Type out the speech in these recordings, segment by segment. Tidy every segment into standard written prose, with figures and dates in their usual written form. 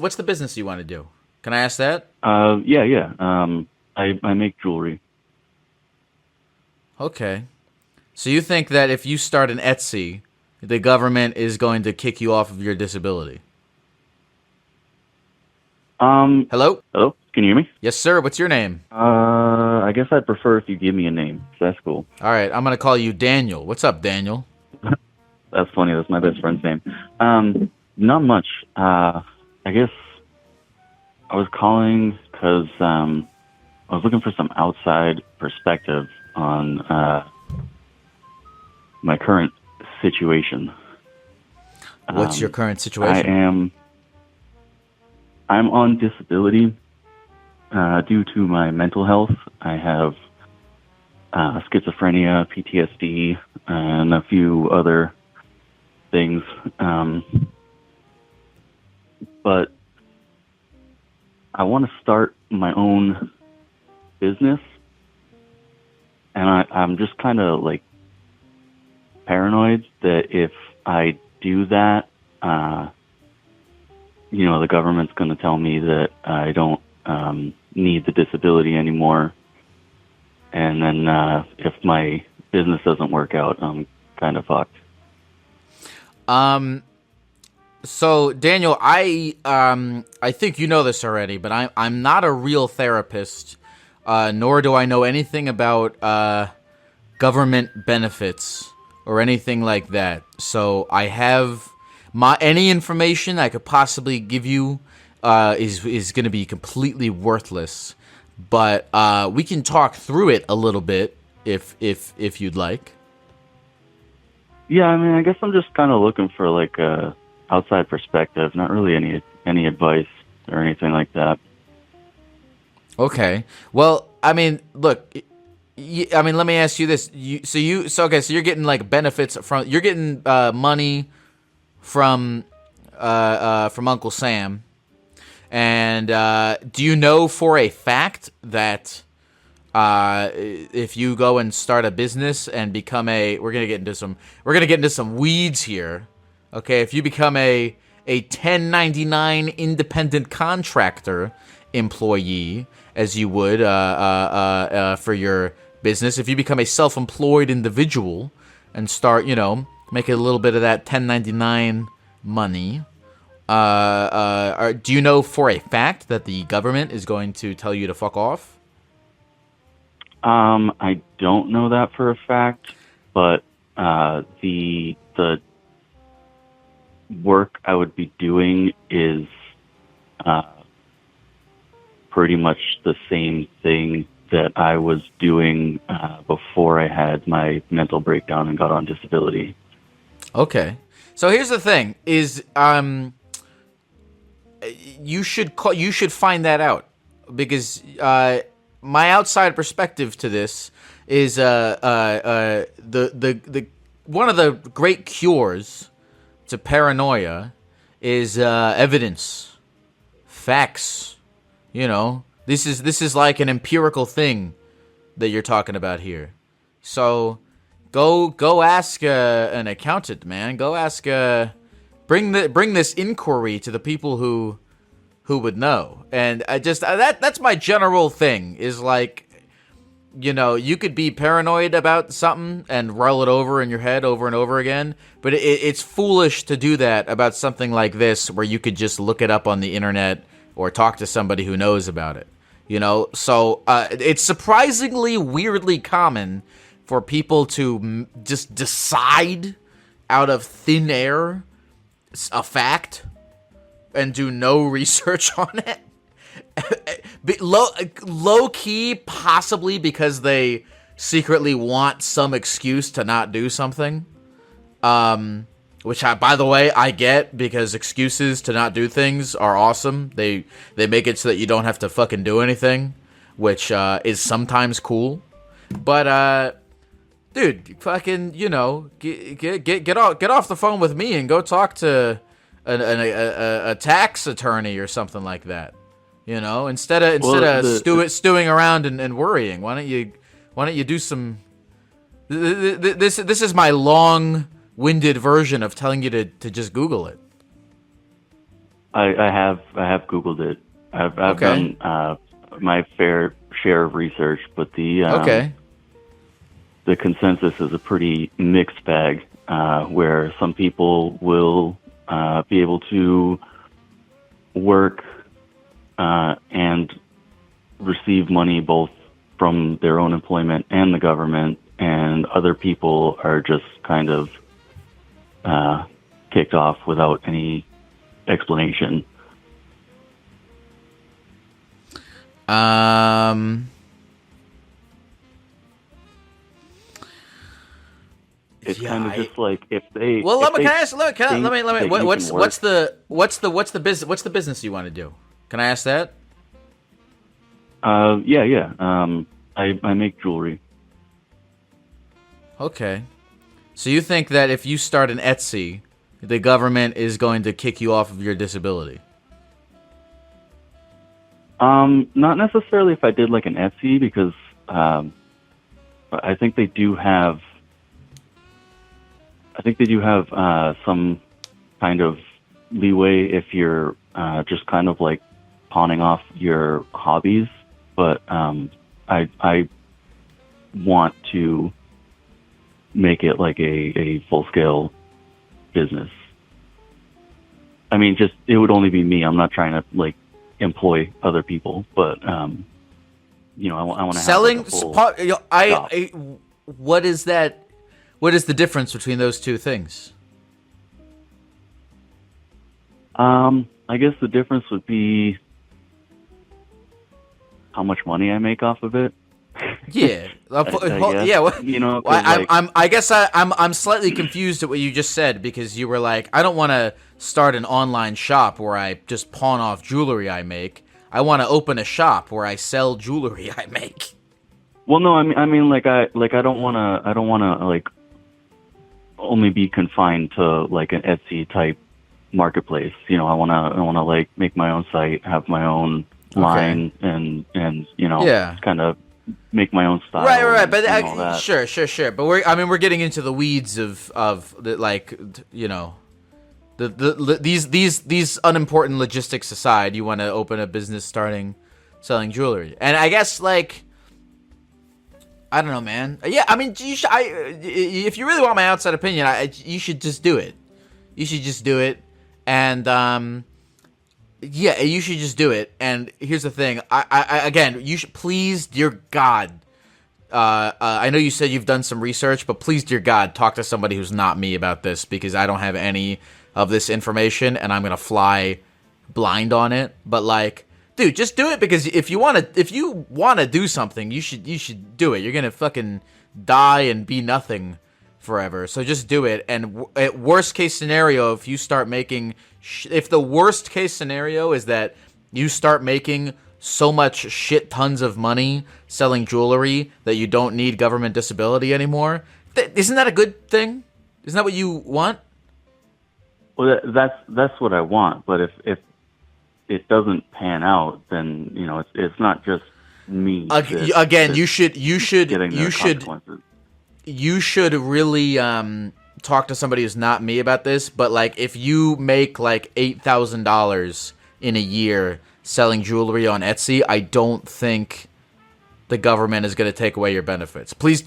What's the business you want to do? Can I ask that? Yeah. I make jewelry. Okay. So you think that if you start an Etsy, the government is going to kick you off of your disability? Um, Hello? Hello? Can you hear me? Yes, sir. What's your name? I guess I'd prefer if you give me a name. So that's cool. All right, I'm going to call you Daniel. What's up, Daniel? That's funny. That's my best friend's name. Not much. I guess I was calling because I was looking for some outside perspective on my current situation. What's your current I situation? am I'm on disability due to my mental health. I have schizophrenia, PTSD, and a few other things. But I want to start my own business, and I'm just kind of like paranoid that if I do that, the government's going to tell me that I don't need the disability anymore, and then if my business doesn't work out, I'm kind of fucked. Um, so Daniel, I think you know this already, but I'm not a real therapist, nor do I know anything about government benefits or anything like that. So I have any information I could possibly give you is going to be completely worthless. But we can talk through it a little bit if you'd like. Yeah, I mean, I guess I'm just kind of looking for like a outside perspective, not really any advice or anything like that. Okay. Well, I mean, look. I mean, let me ask you this. So you're getting like benefits you're getting money from Uncle Sam, and do you know for a fact that if you go and start a business and become we're gonna get into some weeds here. Okay, if you become a 1099 independent contractor employee, as you would for your business, if you become a self-employed individual and start, making a little bit of that 1099 money, do you know for a fact that the government is going to tell you to fuck off? I don't know that for a fact, but the work I would be doing is uh, pretty much the same thing that I was doing before I had my mental breakdown and got on disability. Okay. So here's the thing: is you should find that out because my outside perspective to this is the one of the great cures to paranoia is evidence, facts. This is like an empirical thing that you're talking about here. So go ask an accountant, man. Go ask bring this inquiry to the people who would know. And I just that's my general thing is like, you could be paranoid about something and roll it over in your head over and over again, but it's foolish to do that about something like this where you could just look it up on the internet or talk to somebody who knows about it. So it's surprisingly weirdly common for people to just decide out of thin air a fact and do no research on it. Low key, possibly because they secretly want some excuse to not do something. Which, by the way, I get because excuses to not do things are awesome. They make it so that you don't have to fucking do anything, which is sometimes cool. But dude, fucking, get off the phone with me and go talk to a tax attorney or something like that. Instead Well, of stewing around and worrying, why don't you do some? This is my long-winded version of telling you to just Google it. I have Googled it. I've Okay. done my fair share of research, but Okay. the consensus is a pretty mixed bag, where some people will be able to work and receive money both from their own employment and the government, and other people are just kind of kicked off without any explanation. Um. It's Yeah. kind of just like if they Well, if can they I ask? think Let me. that you can work. What's the business? What's the business you want to do? Can I ask that? Yeah. I make jewelry. Okay. So you think that if you start an Etsy, the government is going to kick you off of your disability? Not necessarily if I did like an Etsy, because I think they do have. I think they do have some kind of leeway if you're just kind of like pawning off your hobbies. But I want to make it like a full scale business. I mean, just it would only be me. I'm not trying to like employ other people, but I want to have like Selling. a full shop. What is that? What is the difference between those two things? I guess the difference would be how much money I make off of it. Yeah. I guess. Yeah. I guess I'm slightly confused at what you just said, because you were like, I don't want to start an online shop where I just pawn off jewelry I make. I want to open a shop where I sell jewelry I make. Well, no, I mean, I don't want to like only be confined to like an Etsy type marketplace. I want to like make my own site, have my own line, and Yeah. kind of make my own style. Right. But and all that. sure. But we're getting into the weeds of the, like, these unimportant logistics aside. You want to open a business selling jewelry, and I guess like, I don't know, man. Yeah, I mean, if you really want my outside opinion, you should just do it. You should just do it, and yeah, you should just do it. And here's the thing. Again, you should, please, dear God. I know you said you've done some research, but please, dear God, talk to somebody who's not me about this, because I don't have any of this information, and I'm gonna fly blind on it. But like, dude, just do it, because if you wanna do something, you should do it. You're gonna fucking die and be nothing forever. So just do it. And at worst case scenario, if you start making, if the worst case scenario is that you start making so much shit tons of money selling jewelry that you don't need government disability anymore, isn't that a good thing? Isn't that what you want? Well, that's what I want. But if it doesn't pan out, then it's not just me. Again, you should getting the consequences. You should really talk to somebody who's not me about this. But like, if you make like $8,000 in a year selling jewelry on Etsy, I don't think the government is going to take away your benefits. Please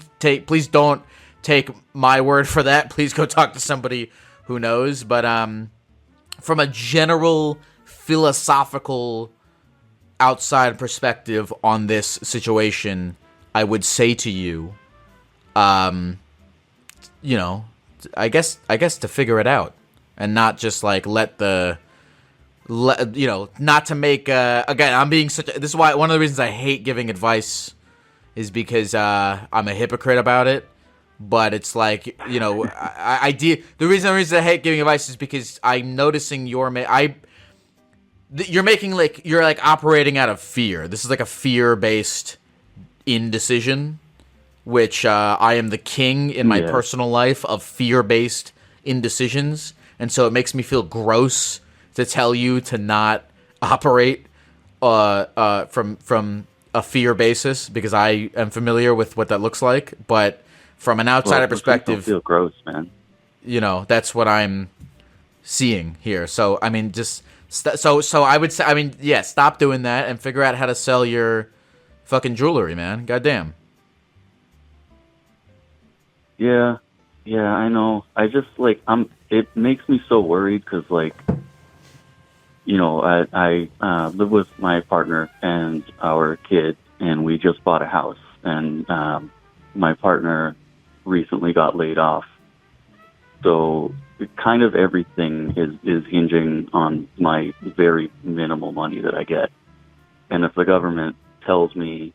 don't take my word for that. Please go talk to somebody who knows. But from a general philosophical outside perspective on this situation, I would say to you, I guess to figure it out, and not just like not to make again, I'm being this is why one of the reasons I hate giving advice is because I'm a hypocrite about it. But it's like, the reason I hate giving advice is because I'm noticing you're operating out of fear. This is like a fear-based indecision, which I am the king in my personal life of fear-based indecisions, and so it makes me feel gross to tell you to not operate from a fear basis, because I am familiar with what that looks like. But from an outsider perspective, feel gross, man. That's what I'm seeing here. So I mean, just So I would say, I mean, yeah, stop doing that and figure out how to sell your fucking jewelry, man. Goddamn. Yeah, yeah, I know. I just like It makes me so worried because like I live with my partner and our kid, and we just bought a house, and my partner recently got laid off, so kind of everything is hinging on my very minimal money that I get. And if the government tells me,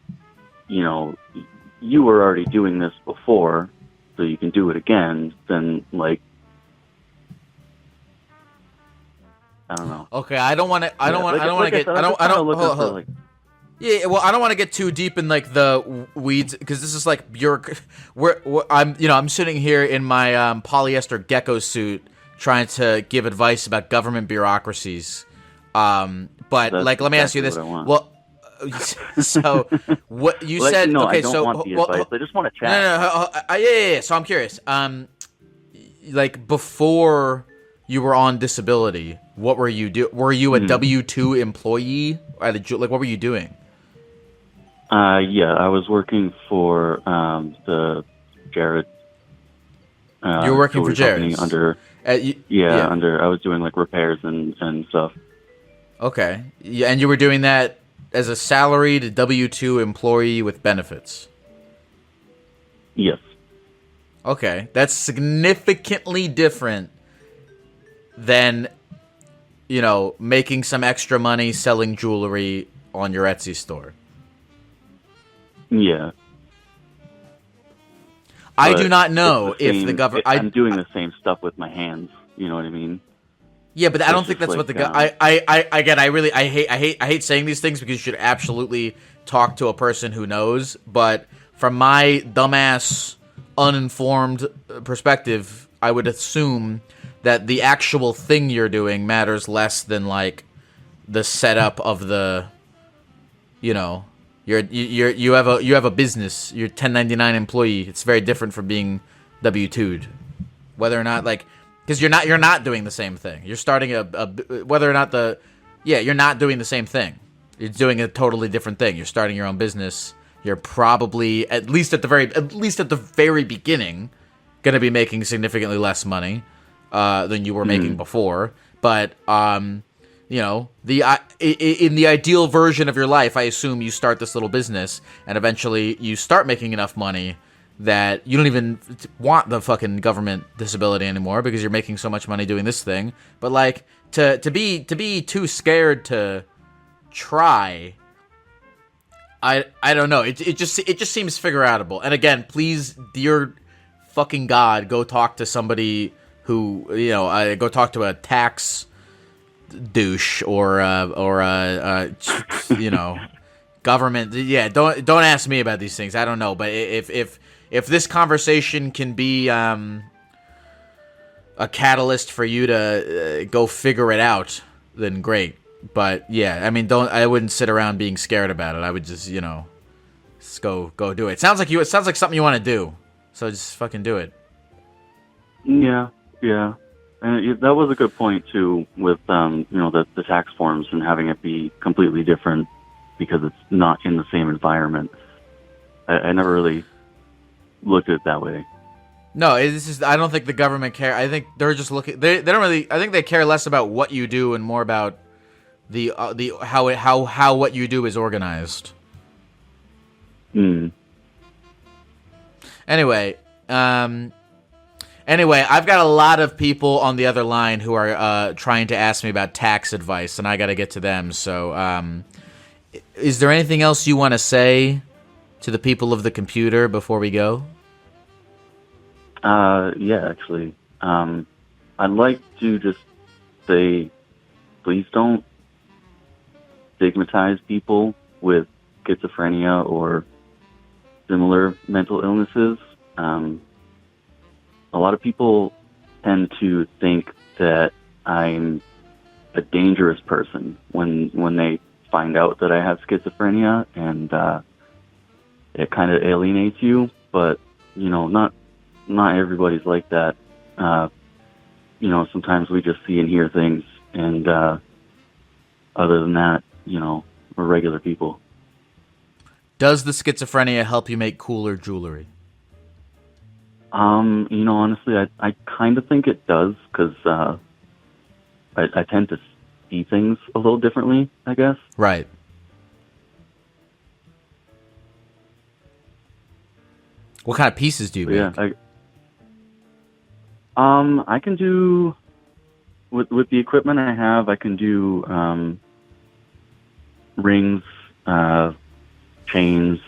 you were already doing this before, so you can do it again, then like, I don't know. Okay, I don't want to. I don't want. I don't want to get. I don't. Hold. Yeah, well, I don't want to get too deep in like the weeds because this is like I'm sitting here in my polyester Gecko suit trying to give advice about government bureaucracies. But That's like, let me ask you this. Well, so what you said? No, okay, I don't want the advice. I just want to chat. Yeah. So I'm curious. Like before you were on disability, what were you do? Were you a W-2 employee at like what were you doing? Yeah, I was working for the Jared. You were working for Jared under. Under. I was doing like repairs and stuff. Okay, yeah, and you were doing that as a salaried W-2 employee with benefits. Yes. Okay, that's significantly different than, making some extra money selling jewelry on your Etsy store. Yeah. I do not know if the government. I'm doing the same stuff with my hands. You know what I mean? Yeah, but I don't think that's what the guy. I hate saying these things because you should absolutely talk to a person who knows. But from my dumbass, uninformed perspective, I would assume that the actual thing you're doing matters less than like the setup of the, you have a business. You're a 1099 employee. It's very different from being W-2'd. Whether or not because you're not doing the same thing. You're starting you're not doing the same thing. You're doing a totally different thing. You're starting your own business. You're probably at least at the very beginning going to be making significantly less money than you were making before. But in the ideal version of your life, I assume you start this little business and eventually you start making enough money that you don't even want the fucking government disability anymore because you're making so much money doing this thing. But like to be too scared to try, I don't know. It just seems figure outable. And again, please, dear fucking God, go talk to somebody who go talk to a tax douche or government. Yeah, don't ask me about these things. I don't know. But if this conversation can be a catalyst for you to go figure it out, then great. But yeah, I mean, I wouldn't sit around being scared about it. I would just just go do it. It sounds like something you want to do. So just fucking do it. Yeah. And that was a good point too, with the tax forms and having it be completely different because it's not in the same environment. I never really looked at it that way. No, I don't think the government care. I think they're just looking. They don't really. I think they care less about what you do and more about the how what you do is organized. Anyway, I've got a lot of people on the other line who are trying to ask me about tax advice, and I got to get to them. So, is there anything else you want to say to the people of the computer before we go? Yeah, actually, I'd like to just say, please don't stigmatize people with schizophrenia or similar mental illnesses. A lot of people tend to think that I'm a dangerous person when they find out that I have schizophrenia, and it kind of alienates you. But not everybody's like that. Sometimes we just see and hear things, and other than that, we're regular people. Does the schizophrenia help you make cooler jewelry? Honestly, I kind of think it does, because I tend to see things a little differently, I guess. Right. What kind of pieces do you make? Yeah, I can do, with the equipment I have, I can do rings, chains,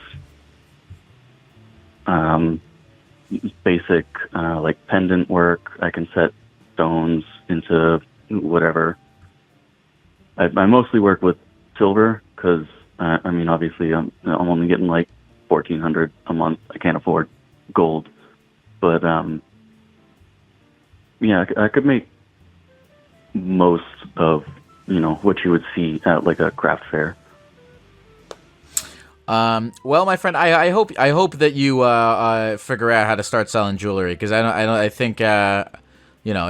basic like pendant work. I can set stones into whatever. I mostly work with silver because obviously I'm only getting like $1,400 a month. I can't afford gold, but yeah, I could make most of what you would see at like a craft fair. Well, my friend, I hope that you figure out how to start selling jewelry, because I think it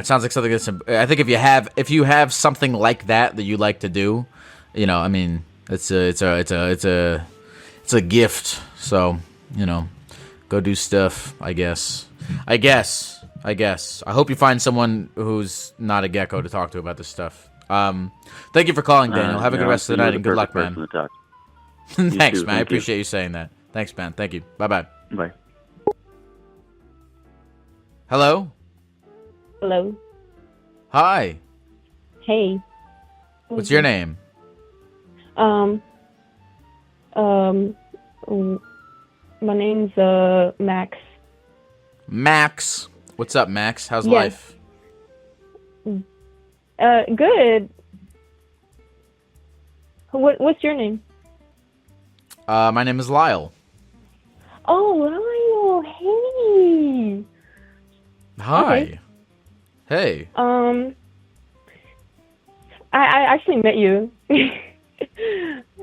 sounds like something that's. I think if you have something like that you like to do, it's a gift. So go do stuff. I guess. I hope you find someone who's not a gecko to talk to about this stuff. Thank you for calling, Daniel. Have a good rest of the night and good luck, man. Thanks, man. I appreciate you saying that. Thanks, man. Thank you. Bye-bye. Bye. Hello? Hello. Hi. Hey. What's your name? My name's Max. Max. What's up, Max? How's Yes. life? Good. What's your name? My name is Lyle. Oh, Lyle. Hey. Hi. Okay. Hey. I actually met you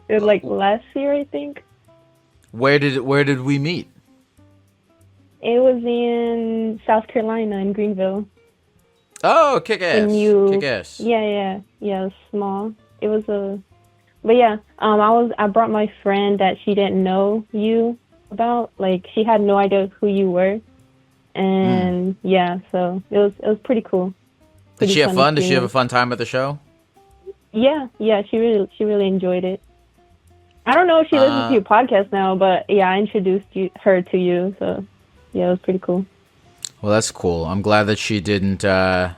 like last year, I think. Where did we meet? It was in South Carolina, in Greenville. Oh, kick ass. And you, Kick ass. yeah, it was small. It was but yeah, I brought my friend that she didn't know you about. Like, she had no idea who you were, and yeah, so it was pretty cool. Did she have fun? Did she have a experience. fun time at the show? Yeah, she really enjoyed it. I don't know if she listens to your podcast now, but yeah, I introduced her to you, so yeah, it was pretty cool. Well, that's cool. I'm glad that she didn't. I'm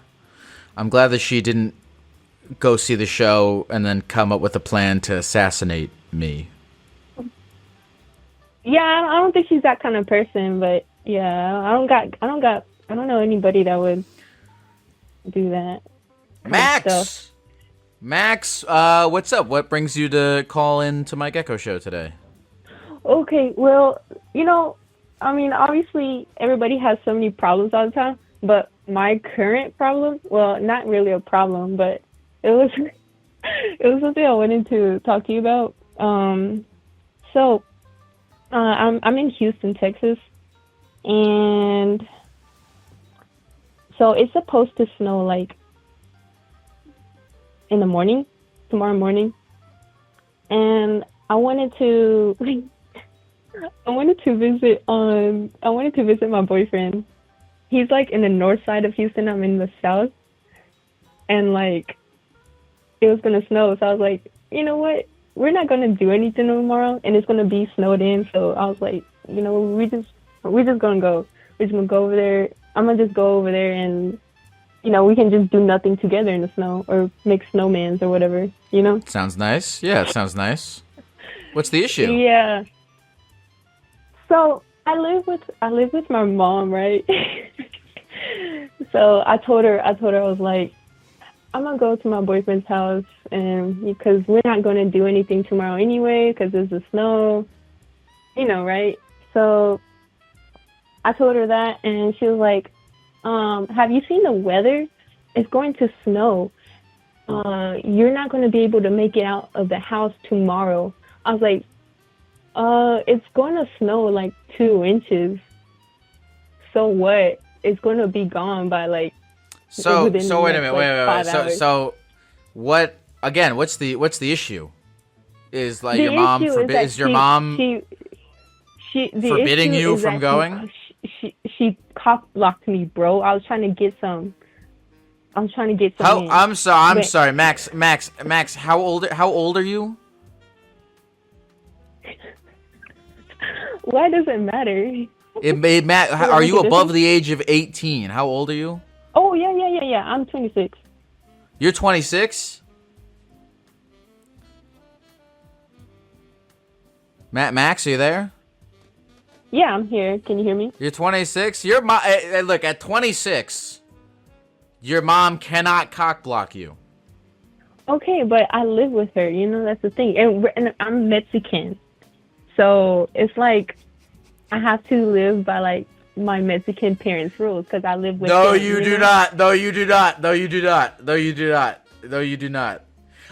glad that she didn't go see the show and then come up with a plan to assassinate me. Yeah, I don't think she's that kind of person, but yeah, I don't know anybody that would do that. Max! Max, what's up? What brings you to call in to my Gecko show today? Okay, well, obviously everybody has so many problems all the time, but my current problem, well, not really a problem, but it was it was something I wanted to talk to you about. So I'm in Houston, Texas, and so it's supposed to snow like in the morning, tomorrow morning, and I wanted to visit my boyfriend. He's like in the north side of Houston. I'm in the south, and like it was gonna snow, so I was like, you know what? We're not gonna do anything tomorrow, and it's gonna be snowed in. So I was like, we're just gonna go. We're just gonna go over there. I'm gonna just go over there, and we can just do nothing together in the snow or make snowmans or whatever. Sounds nice. Yeah, it sounds nice. What's the issue? Yeah. So I live with my mom, right? So I told her I was like, I'm gonna go to my boyfriend's house, and because we're not gonna do anything tomorrow anyway, because there's the snow, right? So I told her that, and she was like, have you seen the weather? It's going to snow. You're not going to be able to make it out of the house tomorrow. I was like, it's going to snow like 2 inches. So what? It's going to be gone by like. So within the wait a next, minute, like, wait. 5 hours. So what again, what's the issue? Is like The your mom issue is that is your mom the forbidding issue you is from that going? she cock blocked me, bro. I was trying to get some. I was trying to get some. How in. I'm But sorry, Max. How old are you? why does it matter? Are you make a above difference? the age of 18? How old are you? Oh yeah. I'm 26. You're 26? Max, are you there? Yeah, I'm here. Can you hear me? You're 26? Your mom, look, at 26, your mom cannot cock block you. Okay, but I live with her. You know, that's the thing. And I'm Mexican, so it's like I have to live by like my Mexican parents' rules because I live with No, them. you do know? not. No, you do not. No, you do not. No, you do not. No, you do not.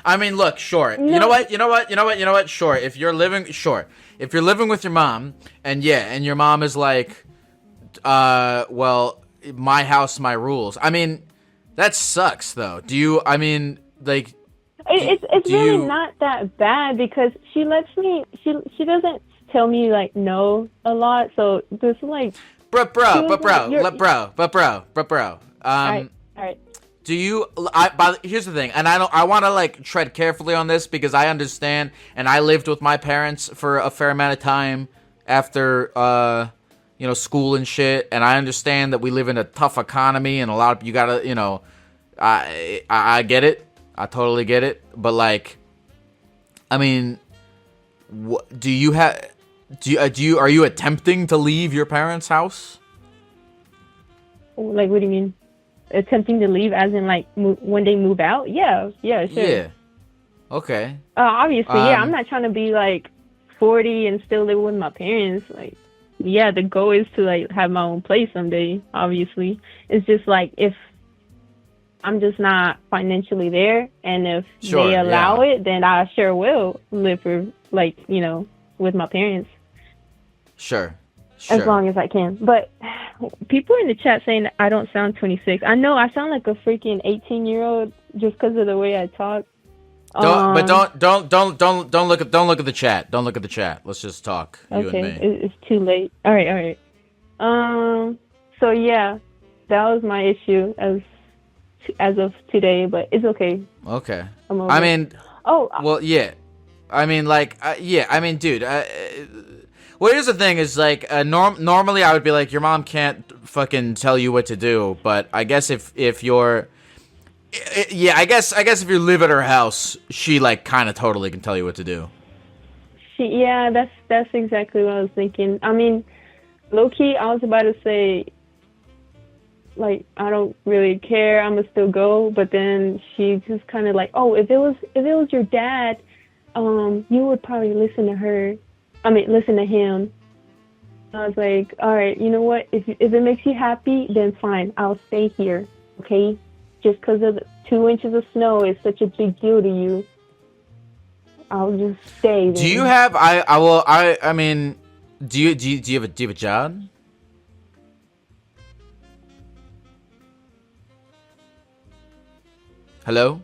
I mean, look, sure. No. You know what? Sure. If you're living with your mom, and your mom is like, well, my house, my rules. I mean, that sucks, though. I mean, like, It's really not that bad because she lets me. She doesn't tell me like no a lot. So there's like. Bro. All right. Do you? Here's the thing, and I want to like tread carefully on this because I understand, and I lived with my parents for a fair amount of time after school and shit, and I understand that we live in a tough economy, and a lot of you gotta, I get it, I totally get it, but like, I mean, are you attempting to leave your parents' house? Like, what do you mean? Attempting to leave, as in like when they move out? Yeah, sure. Yeah. Okay. Obviously, yeah. I'm not trying to be like 40 and still live with my parents. Like, yeah, the goal is to like have my own place someday. Obviously, it's just like if I'm just not financially there, and if they allow it, then I sure will live for like with my parents. Sure. As long as I can. But people in the chat saying I don't sound 26. I know I sound like a freaking 18-year-old just because of the way I talk. Don't look at the chat. Don't look at the chat. Let's just talk. You and me. It's too late. All right. So yeah, that was my issue as of today, but it's okay. Okay. I'm over I mean, well, yeah. I mean, like, yeah. I mean, dude. Well, here's the thing: is like normally I would be like, your mom can't fucking tell you what to do, but I guess if you're, I guess if you live at her house, she like kind of totally can tell you what to do. Yeah, that's exactly what I was thinking. I mean, low key, I was about to say, like, I don't really care. I'm gonna still go, but then she just kind of like, oh, if it was your dad, you would probably listen to her. Listen to him. I was like, all right, you know what? If it makes you happy, then fine. I'll stay here, okay? Just because of the 2 inches of snow is such a big deal to you, I'll just stay. Then. Do you have? I mean, do you have a job? Hello.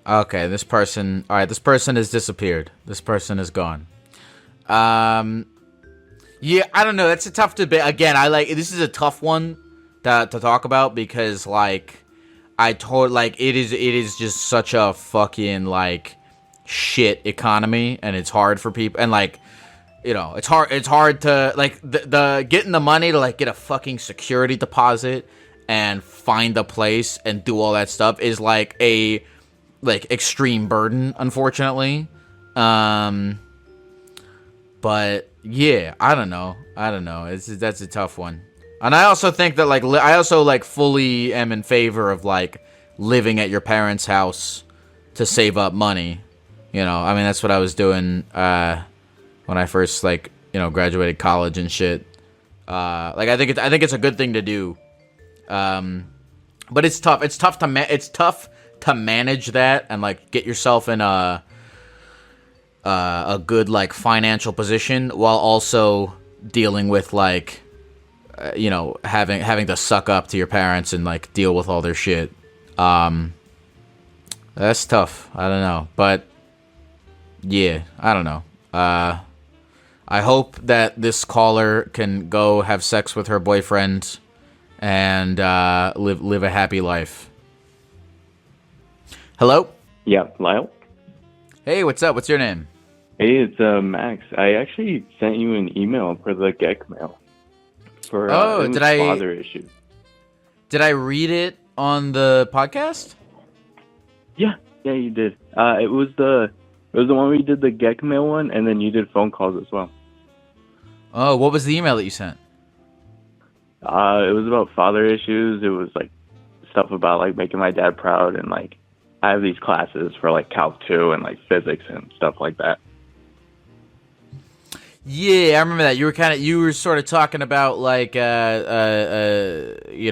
Okay, this person has disappeared. This person is gone. Yeah, I don't know. That's a tough debate. Again, this is a tough one to talk about because it is just such a fucking like shit economy, and it's hard for people, and like, it's hard to like the getting the money to like get a fucking security deposit and find a place and do all that stuff is like a extreme burden, unfortunately. But yeah, I don't know. That's a tough one. And I also think that I also fully am in favor of like living at your parents' house to save up money. I mean, that's what I was doing when I first graduated college and shit. I think it's a good thing to do. But it's tough. It's tough to manage that and get yourself in a good financial position while also dealing with you know, having to suck up to your parents and like deal with all their shit. That's tough. I don't know, but yeah, I don't know. I hope that this caller can go have sex with her boyfriend and live a happy life. Hello? Yeah, Lyle? Hey, what's up? What's your name? Hey, it's Max. I actually sent you an email for the Gecko mail for father issues. Did I read it on the podcast? Yeah, you did. It was the one where you did the Gecko mail one, and then you did phone calls as well. Oh, what was the email that you sent? It was about father issues. It was like stuff about like making my dad proud, and like I have these classes for like Calc 2 and like physics and stuff like that. Yeah, I remember that. You were sort of talking about like you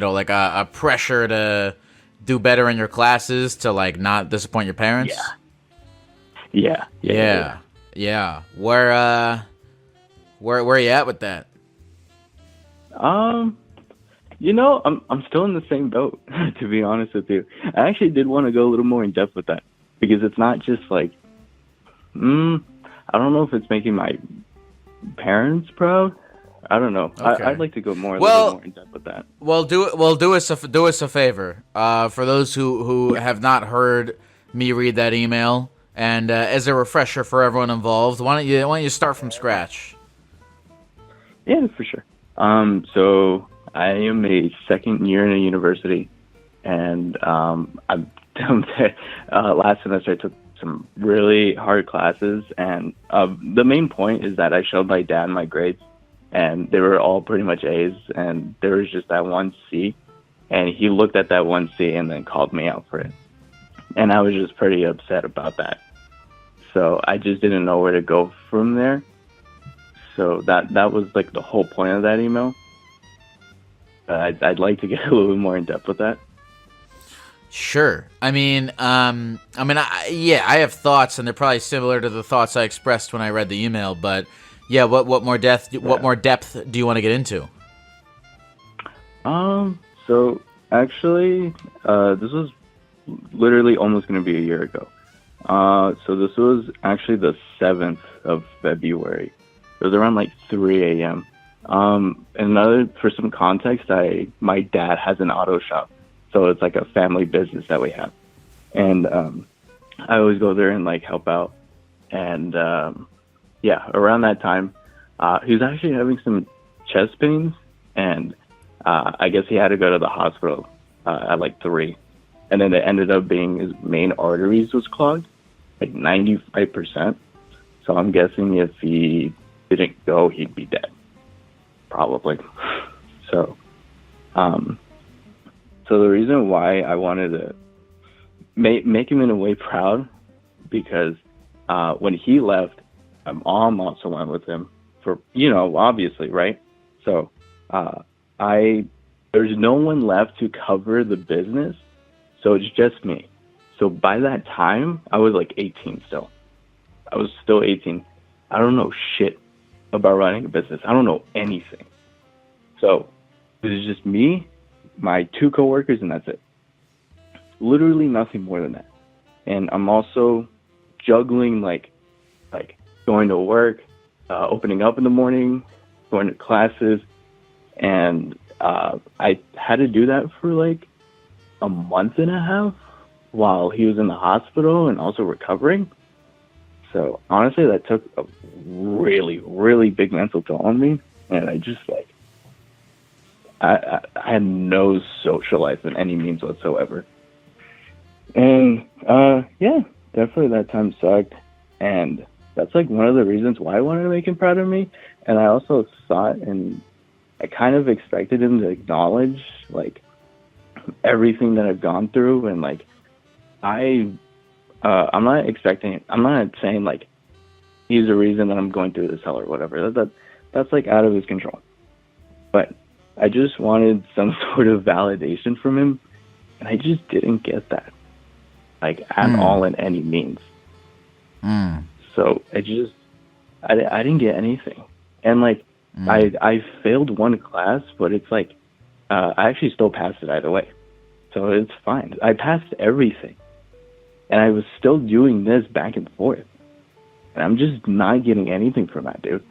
know, like a pressure to do better in your classes to like not disappoint your parents. Yeah. Where are you at with that? You know, I'm still in the same boat, to be honest with you. I actually did want to go a little more in depth with that because it's not just like, I don't know if it's making my parents proud. I don't know. Okay. I'd like to go a little more in depth with that. Well, do us a favor. For those who have not heard me read that email, and as a refresher for everyone involved, why don't you start from scratch? Yeah, for sure. So I am a second year in a university, and last semester I took some really hard classes, and the main point is that I showed my dad my grades, and they were all pretty much A's, and there was just that one C, and he looked at that one C and then called me out for it, and I was just pretty upset about that. So I just didn't know where to go from there. So that was like the whole point of that email. I'd like to get a little bit more in depth with that. Sure. I have thoughts, and they're probably similar to the thoughts I expressed when I read the email. But yeah, what more depth do you want to get into? So actually, this was literally almost going to be a year ago. So this was actually the 7th of February. It was around like 3 a.m. For some context, my dad has an auto shop, so it's like a family business that we have, and I always go there and like help out. And around that time, he was actually having some chest pains, and I guess he had to go to the hospital at like 3, and then it ended up being his main arteries was clogged, like 95%. So I'm guessing if he didn't go, he'd be dead, probably. So the reason why I wanted to make him in a way proud, because when he left, my mom also went with him for, obviously, right? So there's no one left to cover the business, so it's just me. So by that time, I was like 18 still. I was still 18. I don't know shit about running a business. I don't know anything. So it was just me, my 2 coworkers, and that's it. Literally nothing more than that. And I'm also juggling like going to work, opening up in the morning, going to classes, and I had to do that for like a month and a half while he was in the hospital and also recovering. So honestly, that took a really, really big mental toll on me, and I just I had no social life in any means whatsoever. And definitely that time sucked, and that's like one of the reasons why I wanted to make him proud of me. And I also thought, and I kind of expected him to acknowledge like everything that I've gone through, and like I'm not saying like he's the reason that I'm going through this hell or whatever. That's like out of his control. But I just wanted some sort of validation from him, and I just didn't get that, like at all in any means. So I didn't get anything. And like I failed one class, but it's like I actually still passed it either way, so it's fine. I passed everything, and I was still doing this back and forth, and I'm just not getting anything from that, dude.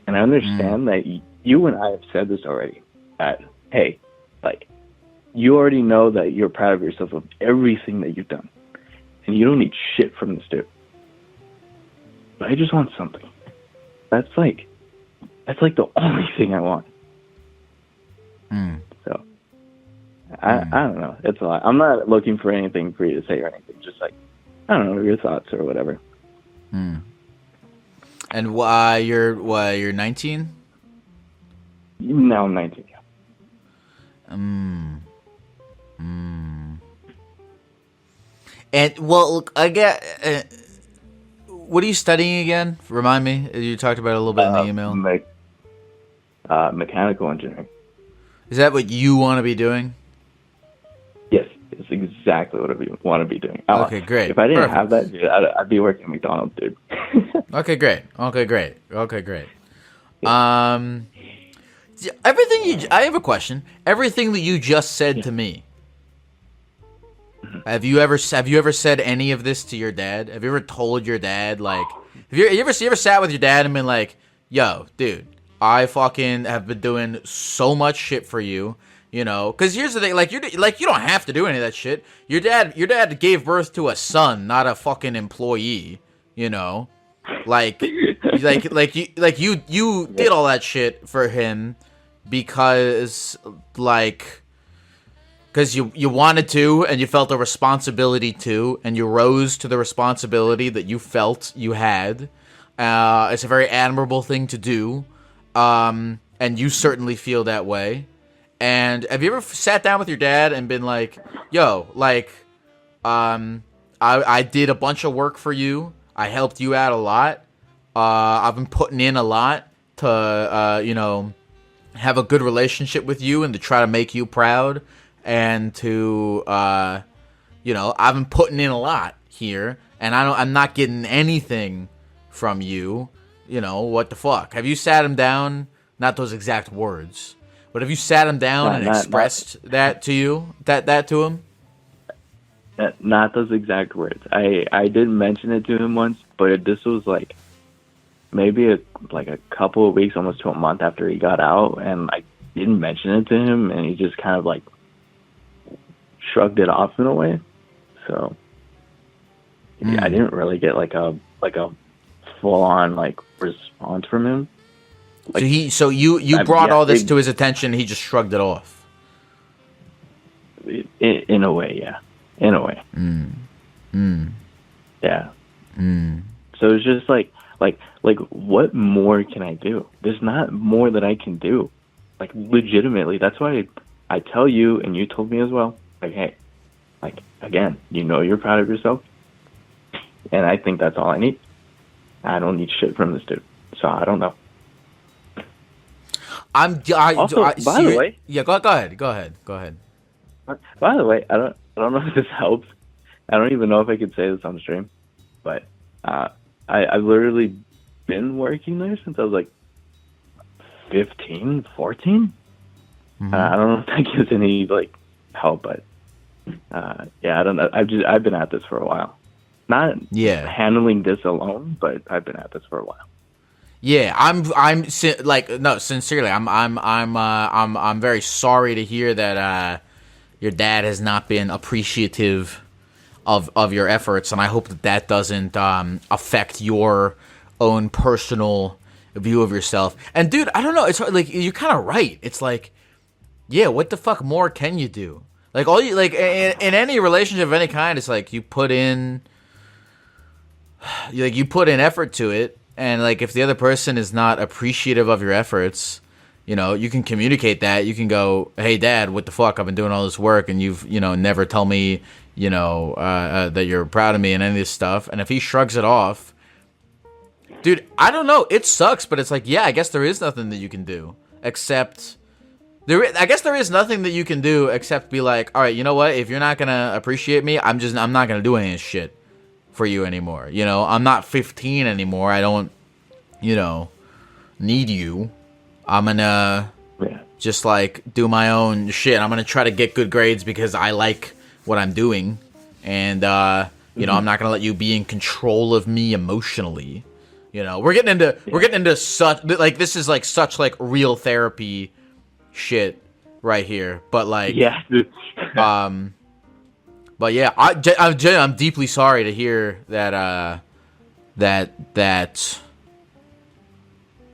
And I understand that you and I have said this already. That hey, like you already know that you're proud of yourself of everything that you've done, and you don't need shit from this dude. But I just want something. That's like the only thing I want. So I don't know. It's a lot. I'm not looking for anything for you to say or anything. Just like I don't know your thoughts or whatever. And you're 19? Now I'm 19. Yeah. And well, look, I get. What are you studying again? Remind me. You talked about it a little bit in the email. Mechanical engineering. Is that what you want to be doing? Yes, it's exactly what I want to be doing. Okay, great. If I didn't have that, dude, I'd be working at McDonald's, dude. Okay, great. I have a question. Everything that you just said to me. Have you ever said any of this to your dad? Have you ever told your dad, like, you ever sat with your dad and been like, yo, dude, I fucking have been doing so much shit for you, you know? Because here's the thing, like, you don't have to do any of that shit. Your dad gave birth to a son, not a fucking employee, you know? Like you did all that shit for him because you wanted to, and you felt a responsibility to, and you rose to the responsibility that you felt you had. It's a very admirable thing to do, and you certainly feel that way. And have you ever sat down with your dad and been like, yo, like, I did a bunch of work for you. I helped you out a lot. I've been putting in a lot to, have a good relationship with you and to try to make you proud. And to, I've been putting in a lot here, and I'm not getting anything from you. You know, what the fuck? Have you sat him down? Not those exact words, but have you sat him down and expressed that to you? That to him? Not those exact words. I did mention it to him once, but this was like maybe a couple of weeks, almost to a month after he got out, and I didn't mention it to him, and he just kind of like shrugged it off in a way. So I didn't really get like a full on like response from him. Like, so you brought all this to his attention, he just shrugged it off. In a way, yeah. In a way. Yeah. So it's just like what more can I do? There's not more that I can do. Like legitimately, that's why I tell you, and you told me as well, like, hey, like again, you know you're proud of yourself. And I think that's all I need. I don't need shit from this dude. So I don't know. Also, by the way, yeah, go ahead. By the way, I don't know if this helps. I don't even know if I could say this on stream, but I've literally been working there since I was like 15, 14. I don't know if that gives any like help, but yeah, I don't know. I've been at this for a while. Not handling this alone, but I've been at this for a while. Yeah, sincerely, I'm very sorry to hear that your dad has not been appreciative of your efforts, and I hope that doesn't affect your own personal view of yourself. And dude, I don't know, it's like you're kind of right. It's like, yeah, what the fuck more can you do? Like all you like in any relationship of any kind, it's like you put in effort to it. And, like, if the other person is not appreciative of your efforts, you know, you can communicate that. You can go, hey, Dad, what the fuck? I've been doing all this work, and you've, never tell me, that you're proud of me and any of this stuff. And if he shrugs it off, dude, I don't know. It sucks, but it's like, yeah, I guess there is nothing that you can do except... I guess there is nothing that you can do except be like, all right, you know what? If you're not going to appreciate me, I'm not going to do any of this shit for you anymore. I'm not 15 anymore. I don't, need you. I'm gonna just like do my own shit. I'm gonna try to get good grades because I like what I'm doing, and you know, I'm not gonna let you be in control of me emotionally. You know, we're getting into such like this is like such like real therapy shit right here, but like but yeah, I'm deeply sorry to hear that that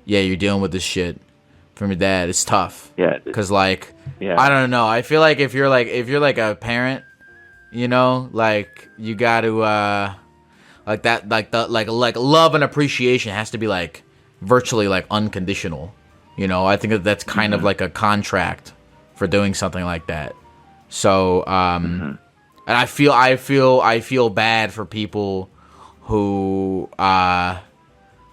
yeah, you're dealing with this shit from your dad. It's tough. Yeah. Cause like I don't know. I feel like if you're like a parent, you know, like you got to like that like the like love and appreciation has to be like virtually like unconditional. You know, I think that's kind of like a contract for doing something like that. So and I feel bad for people who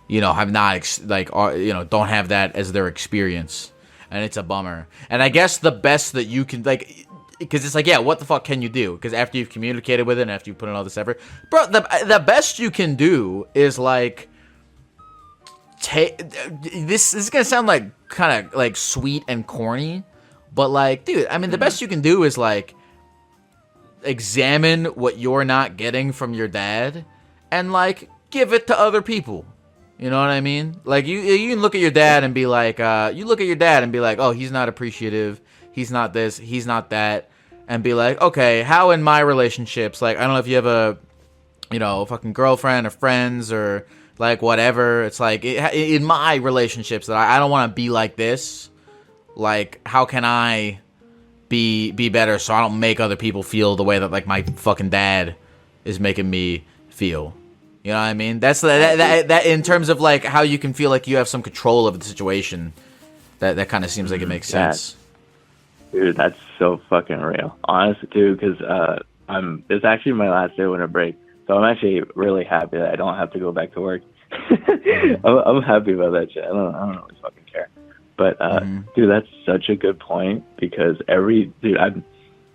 you know, have not you know, don't have that as their experience, and it's a bummer. And I guess the best that you can like, because it's like, yeah, what the fuck can you do? Because after you've communicated with it and after you put in all this effort, bro, the best you can do is like this is gonna sound like kind of like sweet and corny, but like, dude, I mean, the best you can do is like examine what you're not getting from your dad and like give it to other people. You know what I mean? Like you can look at your dad and be like, oh, he's not appreciative, he's not this, he's not that, and be like, okay, how in my relationships, like I don't know if you have a, you know, fucking girlfriend or friends or like whatever, it's like in my relationships that I don't want to be like this. Like, how can I be better so I don't make other people feel the way that like my fucking dad is making me feel? You know what I mean? That's that in terms of like how you can feel like you have some control over the situation. That kind of seems like it makes sense. Dude, that's so fucking real. Honestly, too, because it's actually my last day of winter break, so I'm actually really happy that I don't have to go back to work. I'm happy about that shit. I don't always fucking care. But dude, that's such a good point, because I've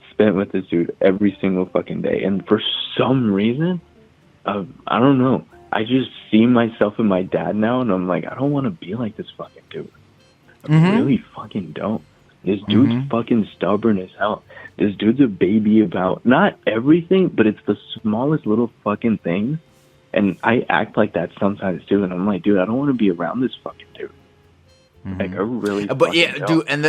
spent with this dude every single fucking day, and for some reason, I don't know, I just see myself in my dad now, and I'm like, I don't want to be like this fucking dude. I really fucking don't. This dude's fucking stubborn as hell. This dude's a baby about not everything, but it's the smallest little fucking things. And I act like that sometimes too, and I'm like, dude, I don't want to be around this fucking dude. Like, I really. But yeah, don't. dude, and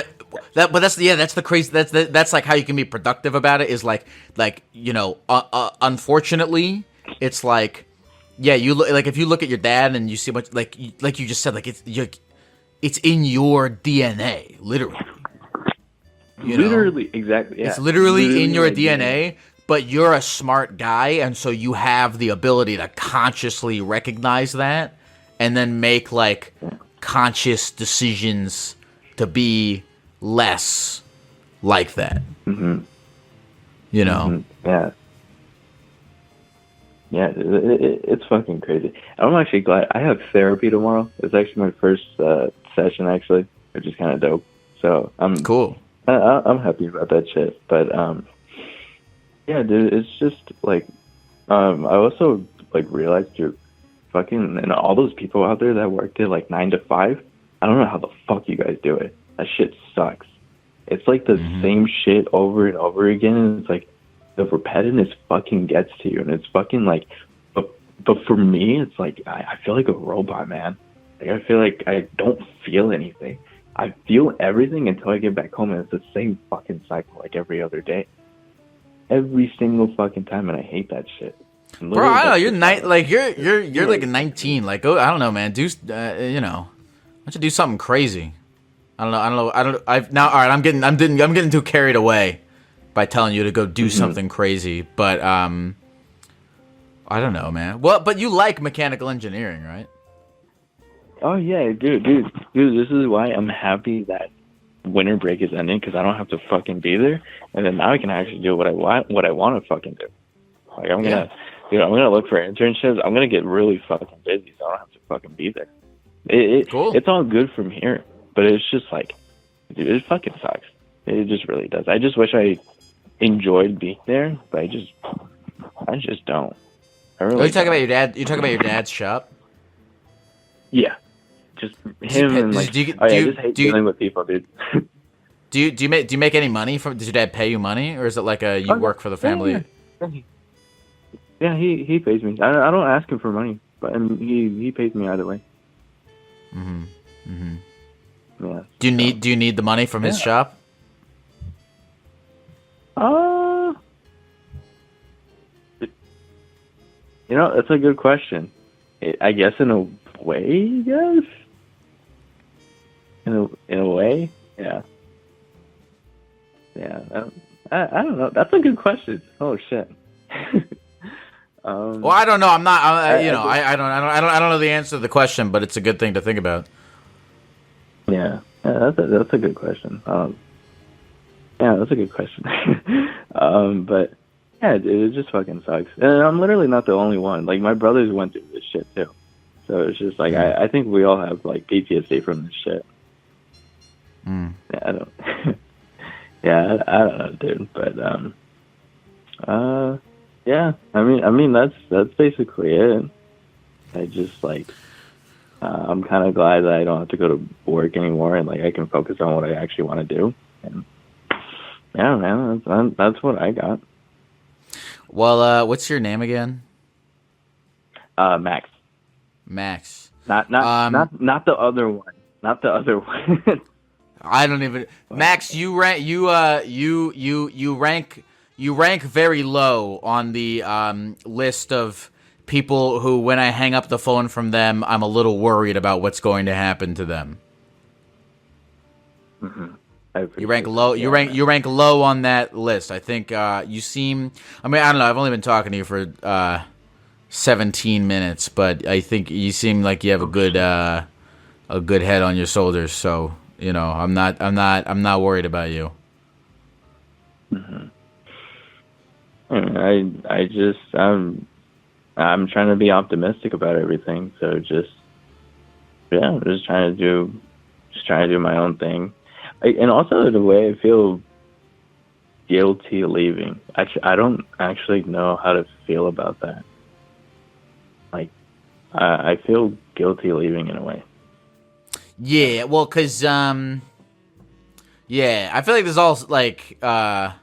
that's the crazy. That's like how you can be productive about it. Is like you know, unfortunately, it's like, yeah, you look like if you look at your dad and you see much like you just said, like it's in your DNA, literally. You literally, know? Exactly. Yeah. It's literally in your like DNA. But you're a smart guy, and so you have the ability to consciously recognize that, and then make like conscious decisions to be less like that. You know? Yeah. Yeah, it's fucking crazy. I'm actually glad I have therapy tomorrow. It's actually my first session, actually, which is kind of dope. So I'm cool. I'm happy about that shit. But yeah, dude, it's just like I also like realized, dude, fucking, and all those people out there that worked at like 9 to 5. I don't know how the fuck you guys do it. That shit sucks. It's like the same shit over and over again, and it's like the repetitiveness fucking gets to you, and it's fucking like. But for me, it's like I feel like a robot, man. Like, I feel like I don't feel anything. I feel everything until I get back home, and it's the same fucking cycle like every other day. Every single fucking time, and I hate that shit. Bro, I don't know. You're like a 19. Like, oh, I don't know, man. Do you know? Why don't you do something crazy? I don't know. I've now. All right, I'm getting too carried away by telling you to go do something crazy. But I don't know, man. Well, but you like mechanical engineering, right? Oh yeah, dude. This is why I'm happy that winter break is ending, because I don't have to fucking be there, and then now I can actually do what I want to fucking do. Like, I'm gonna look for internships. I'm gonna get really fucking busy, so I don't have to fucking be there. Cool. It's all good from here, but it's just like, dude, it fucking sucks. It just really does. I just wish I enjoyed being there, but I just don't. I really. You talking about your dad? You talking about your dad's shop? Yeah. just him and like. I just hate dealing with people, dude. Do you make any money from? Does your dad pay you money, or is it like you work for the family? Yeah, he pays me. I don't ask him for money, but he pays me either way. Yeah. Do you need the money from his shop? You know, that's a good question. I guess in a way, yes. In a way, yeah. Yeah, I don't know. That's a good question. Oh shit. Well, I don't know. I'm not. I don't know the answer to the question, but it's a good thing to think about. Yeah, that's a good question. Yeah, that's a good question. But yeah, it just fucking sucks. And I'm literally not the only one. Like my brothers went through this shit too. So it's just like I think we all have like PTSD from this shit. Yeah, I don't. Yeah, I don't know, dude. But yeah. I mean that's basically it. I just like I'm kind of glad that I don't have to go to work anymore, and like I can focus on what I actually want to do. And yeah, man, that's what I got. Well, what's your name again? Max. Max. Not the other one. Not the other one. I don't even. Max, you rank very low on the list of people who, when I hang up the phone from them, I'm a little worried about what's going to happen to them. You rank low. You rank low on that list. I think you seem. I mean, I don't know. I've only been talking to you for 17 minutes, but I think you seem like you have a good head on your shoulders. So you know, I'm not worried about you. I'm trying to be optimistic about everything. So just trying to do my own thing. And also the way I feel guilty leaving. Actually, I don't actually know how to feel about that. Like, I feel guilty leaving in a way. Yeah, well, cause yeah, I feel like there's all like the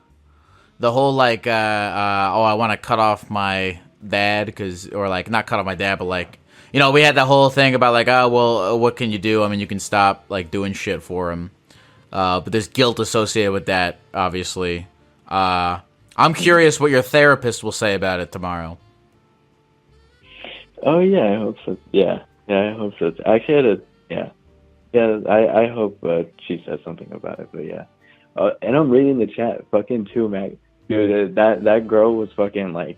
whole like I want to cut off my dad or like not cut off my dad, but like you know we had that whole thing about like what can you do? I mean you can stop like doing shit for him. But there's guilt associated with that, obviously. I'm curious what your therapist will say about it tomorrow. Oh yeah, I hope so. Yeah, I hope so. Actually, I hope she says something about it. But yeah, and I'm reading the chat. Fucking too, Mac. Dude, that girl was fucking like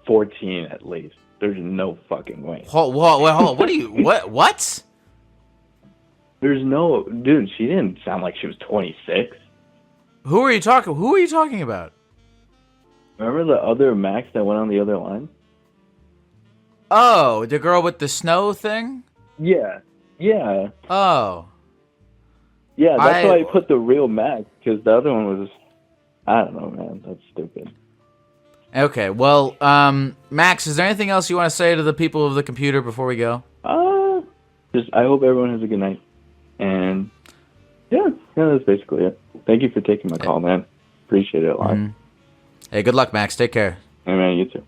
14 at least. There's no fucking way. Hold on. What? There's no, dude. She didn't sound like she was 26. Who are you talking about? Remember the other Max that went on the other line? Oh, the girl with the snow thing? Yeah. Oh. Yeah, that's why I put the real Max, because the other one was, I don't know, man. That's stupid. Okay, well, Max, is there anything else you want to say to the people of the computer before we go? Just I hope everyone has a good night. And yeah, that's basically it. Thank you for taking my call, man. Appreciate it a lot. Hey, good luck, Max. Take care. Hey, man, you too.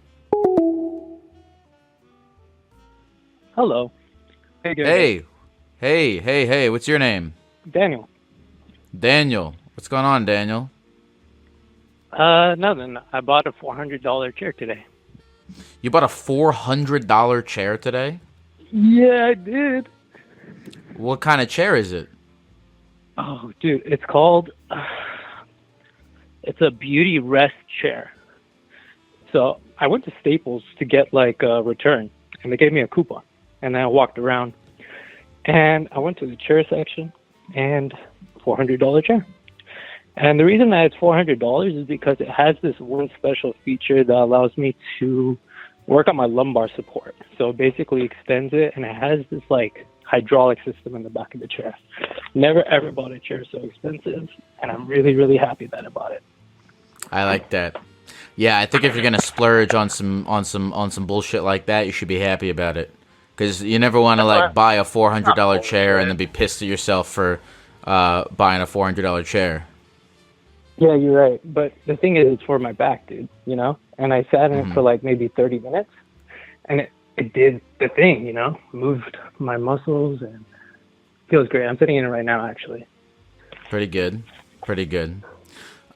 Hello. Hey. Hey. What's your name? Daniel. Daniel. What's going on, Daniel? Nothing. I bought a $400 chair today. You bought a $400 chair today? Yeah, I did. What kind of chair is it? Oh, dude, it's called... it's a beauty rest chair. So I went to Staples to get like a return, and they gave me a coupon. And then I walked around, and I went to the chair section, and $400 chair. And the reason that it's $400 is because it has this one special feature that allows me to work on my lumbar support. So it basically extends it, and it has this like hydraulic system in the back of the chair. Never ever bought a chair so expensive, and I'm really, really happy that I bought it. I like that. Yeah, I think if you're gonna splurge on some bullshit like that, you should be happy about it. Because you never want to like buy a $400 chair and then be pissed at yourself for buying a $400 chair. Yeah, you're right. But the thing is, it's for my back, dude, you know? And I sat in it for like maybe 30 minutes, and it did the thing, you know? Moved my muscles, and feels great. I'm sitting in it right now, actually. Pretty good. Pretty good.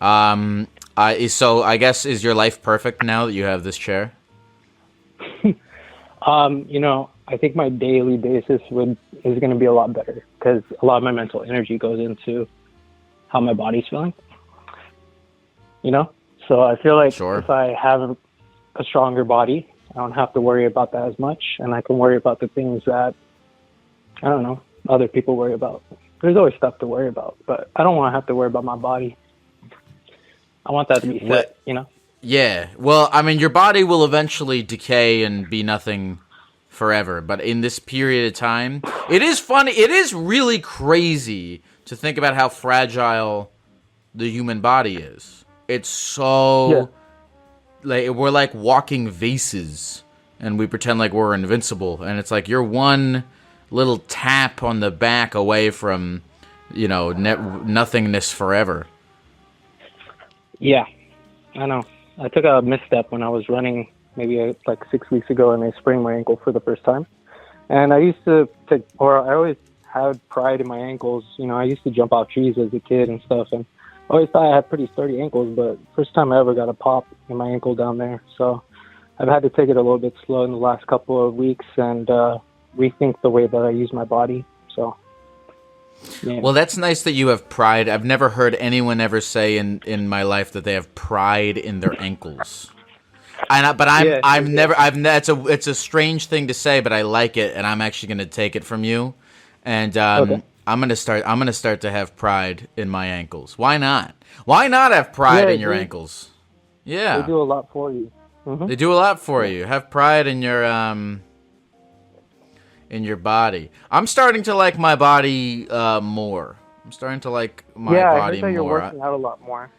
So I guess, is your life perfect now that you have this chair? You know, I think my daily basis is going to be a lot better, because a lot of my mental energy goes into how my body's feeling. You know? So I feel like if I have a stronger body, I don't have to worry about that as much, and I can worry about the things that, I don't know, other people worry about. There's always stuff to worry about, but I don't want to have to worry about my body. I want that to be set, you know? Yeah. Well, I mean, your body will eventually decay and be nothing forever, but in this period of time, it is funny. It is really crazy to think about how fragile the human body is. It's so like we're like walking vases, and we pretend like we're invincible. And it's like you're one little tap on the back away from, you know, nothingness forever. Yeah, I know. I took a misstep when I was running maybe like 6 weeks ago, and I sprained my ankle for the first time. And I used to I always had pride in my ankles. You know, I used to jump off trees as a kid and stuff, and I always thought I had pretty sturdy ankles, but first time I ever got a pop in my ankle down there. So I've had to take it a little bit slow in the last couple of weeks and rethink the way that I use my body. So, yeah. Well, that's nice that you have pride. I've never heard anyone ever say in my life that they have pride in their ankles. It's a strange thing to say, but I like it, and I'm actually going to take it from you. And Okay. I'm gonna start to have pride in my ankles. Why not? Why not have pride in your ankles? Yeah, They do a lot for you. Mm-hmm. they do a lot for you. Have pride in your body. I'm starting to like my body more. I'm starting to like my I body heard that you're more. working out a lot more.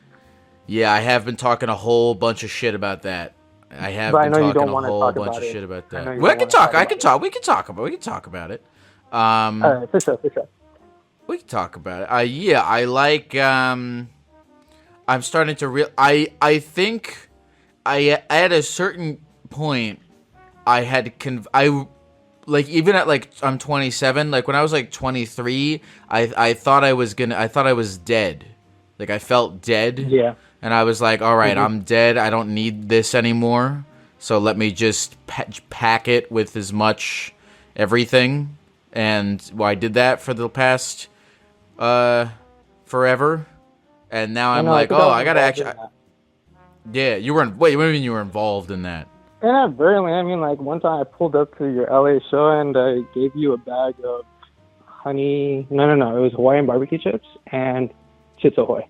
Yeah, I have been talking a whole bunch of shit about that. I have But I been know you talking don't a wanna whole talk bunch about of it. shit about I know that. you We don't can wanna talk. talk I about can it. talk. We can talk about. We can talk about it. All right, for sure. We can talk about it. Yeah, I like. I'm starting to I think at a certain point I had like even at like I'm 27. Like when I was like 23, I thought I was dead. Like I felt dead. Yeah. And I was like, all right, I'm dead. I don't need this anymore. So let me just pack it with as much everything. And I did that for the past forever. And now I'm like, I gotta actually. Yeah, you were. Wait, what do you mean you were involved in that? And not barely. I mean, like one time I pulled up to your LA show and I gave you a bag of honey. No. It was Hawaiian barbecue chips and Chips Ahoy.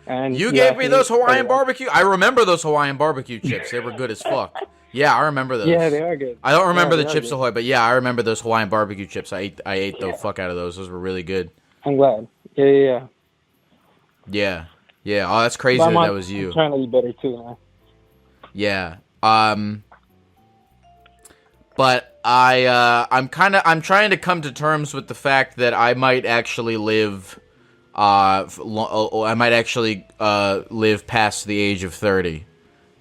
And You gave me those Hawaiian barbecue. I remember those Hawaiian barbecue chips. They were good as fuck. Yeah, I remember those. Yeah, they are good. I don't remember Yeah, the they are Chips good. Ahoy, but yeah, I remember those Hawaiian barbecue chips. I ate the fuck out of those. Those were really good. I'm glad. Yeah. Yeah. Oh, that's crazy that was you. I'm trying to eat better too now. Yeah. But I'm trying to come to terms with the fact that I might actually live live past the age of 30.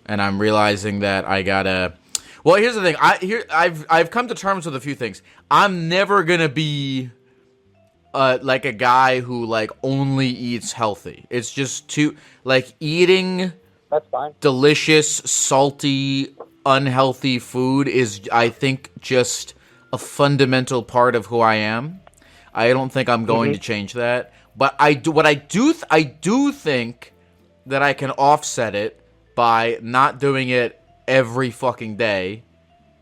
And I'm realizing that I gotta. Well, here's the thing. I've come to terms with a few things. I'm never gonna be like a guy who like only eats healthy. It's just too like eating That's fine. delicious, salty, unhealthy food is, I think, just a fundamental part of who I am. I don't think I'm going to change that. But I do think that I can offset it by not doing it every fucking day,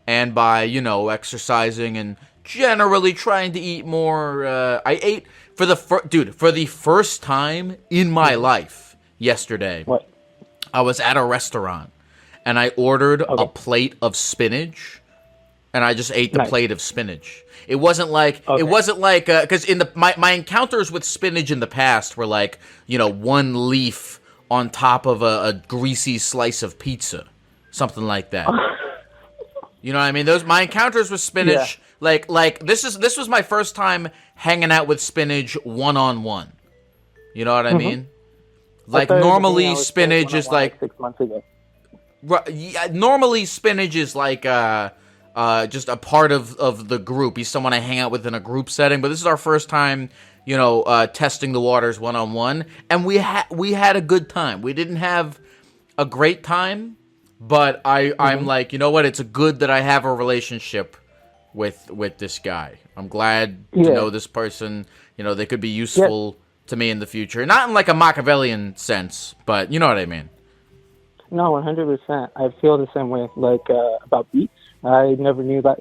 and by, you know, exercising and generally trying to eat more. I ate for the first time in my life yesterday. What? I was at a restaurant and I ordered a plate of spinach, and I just ate the plate of spinach. It wasn't like because in my encounters with spinach in the past were like, you know, one leaf on top of a greasy slice of pizza, something like that. You know what I mean? Those my encounters with spinach, like this was my first time hanging out with spinach one-on-one. You know what I mean? Like normally spinach is like 6 months ago. Yeah, normally spinach is like just a part of the group. He's someone I hang out with in a group setting, but this is our first time, you know, testing the waters one-on-one, and we had a good time. We didn't have a great time, but I'm like, you know what? It's good that I have a relationship with this guy. I'm glad to know this person. You know, they could be useful to me in the future. Not in like a Machiavellian sense, but you know what I mean. No, 100%. I feel the same way. Like about Beats, I never knew that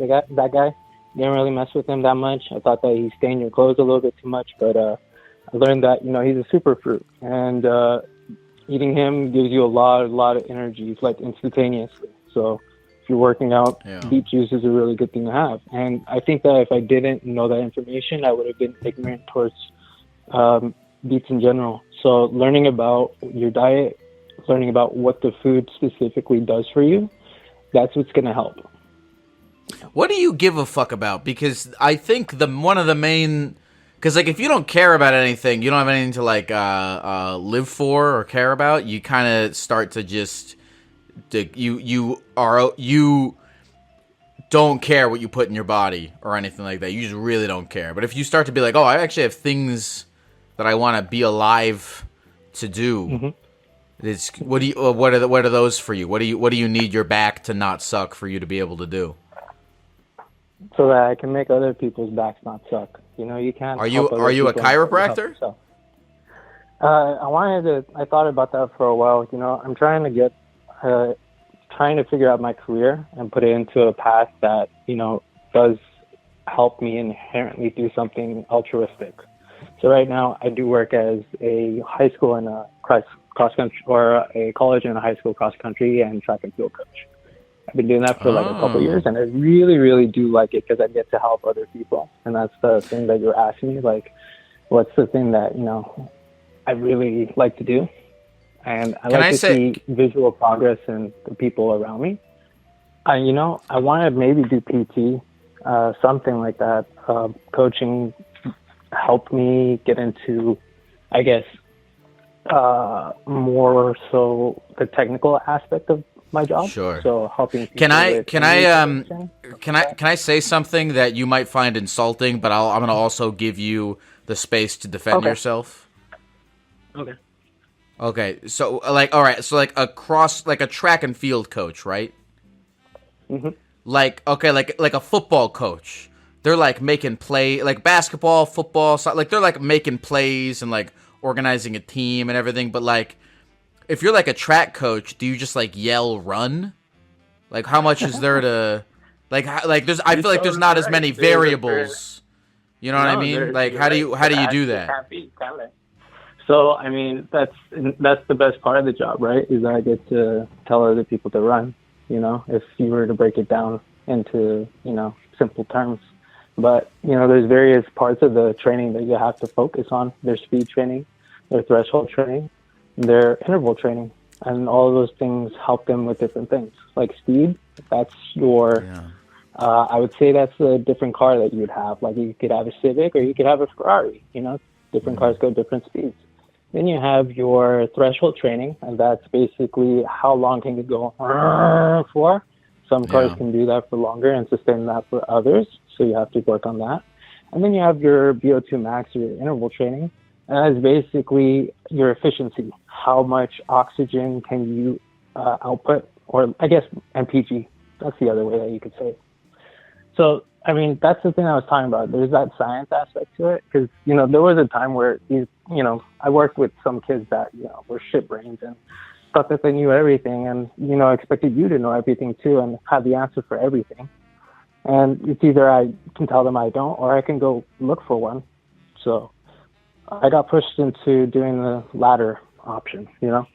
guy. Didn't really mess with him that much. I thought that he stained your clothes a little bit too much, but I learned that, you know, he's a superfruit, and eating him gives you a lot of energy, like instantaneously. So if you're working out, beet juice is a really good thing to have. And I think that if I didn't know that information, I would have been ignorant towards beets in general. So learning about your diet, learning about what the food specifically does for you, that's what's going to help. What do you give a fuck about? Because I think one of the main, because like if you don't care about anything, you don't have anything to like live for or care about, you kind of start to just you don't care what you put in your body or anything like that. You just really don't care. But if you start to be like, oh, I actually have things that I want to be alive to do. It's what are those for you? What do you need your back to not suck for you to be able to do? So that I can make other people's backs not suck. You know, you can't. Are you a chiropractor? I thought about that for a while. You know, I'm trying to figure out my career and put it into a path that, you know, does help me inherently do something altruistic. So right now I do work as a high school and a cross country, or a college and a high school cross country and track and field coach. I've been doing that for like a couple of years, and I really, really do like it because I get to help other people. And that's the thing that you're asking me, like, what's the thing that, you know, I really like to do? And I like to see visual progress in the people around me. I want to maybe do PT, something like that. Coaching helped me get into, I guess, more so the technical aspect of my job. Sure. So helping people. Can I say something that you might find insulting, but I'm going to also give you the space to defend yourself? Okay. Okay. So like, all right. So like a track and field coach, right? Like, okay, like a football coach. They're like making like basketball, football, like they're like making plays and like organizing a team and everything. But like, if you're like a track coach, do you just like yell run? Like, how much is there to like there's? I feel like there's not as many variables. You know what I mean? Like, how do you do that? So I mean, that's the best part of the job, right? Is I get to tell other people to run. You know, if you were to break it down into, you know, simple terms. But, you know, there's various parts of the training that you have to focus on. There's speed training, there's threshold training, there's interval training. And all of those things help them with different things. Like speed, that's your, I would say that's a different car that you would have. Like you could have a Civic or you could have a Ferrari, you know, different cars go different speeds. Then you have your threshold training, and that's basically how long can you go for. Some cars can do that for longer and sustain that for others, so you have to work on that. And then you have your VO2 max, your interval training, and that's basically your efficiency. How much oxygen can you output, or I guess MPG. That's the other way that you could say it. So, I mean, that's the thing I was talking about. There's that science aspect to it, because, you know, there was a time where, I worked with some kids that, you know, were shit brains and thought that they knew everything and, you know, expected you to know everything too and have the answer for everything. And it's either I can tell them I don't, or I can go look for one. So I got pushed into doing the latter option, you know?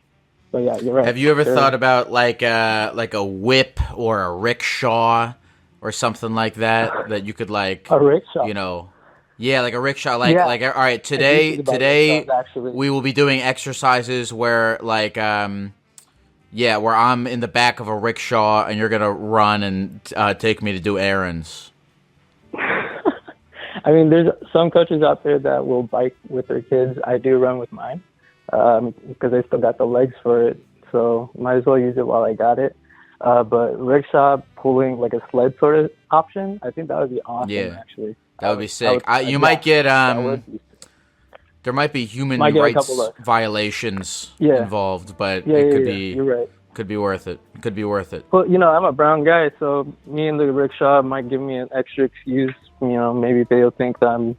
But yeah, you're right. Have you ever thought about like a whip or a rickshaw or something like that you could like, a rickshaw, you know, like a rickshaw, like, all right, today we will be doing exercises where like, Yeah, where I'm in the back of a rickshaw and you're gonna run and take me to do errands. I mean, there's some coaches out there that will bike with their kids. I do run with mine because I still got the legs for it, so might as well use it while I got it. But rickshaw pulling like a sled sort of option, I think that would be awesome. Yeah. Actually, That would be sick. You might get there might be human Might get a rights couple of- violations Yeah. involved, but Yeah, it could yeah, be you're right. could be worth it. Could be worth it. Well, I'm a brown guy, so me and the rickshaw might give me an extra excuse. Maybe they'll think that I'm,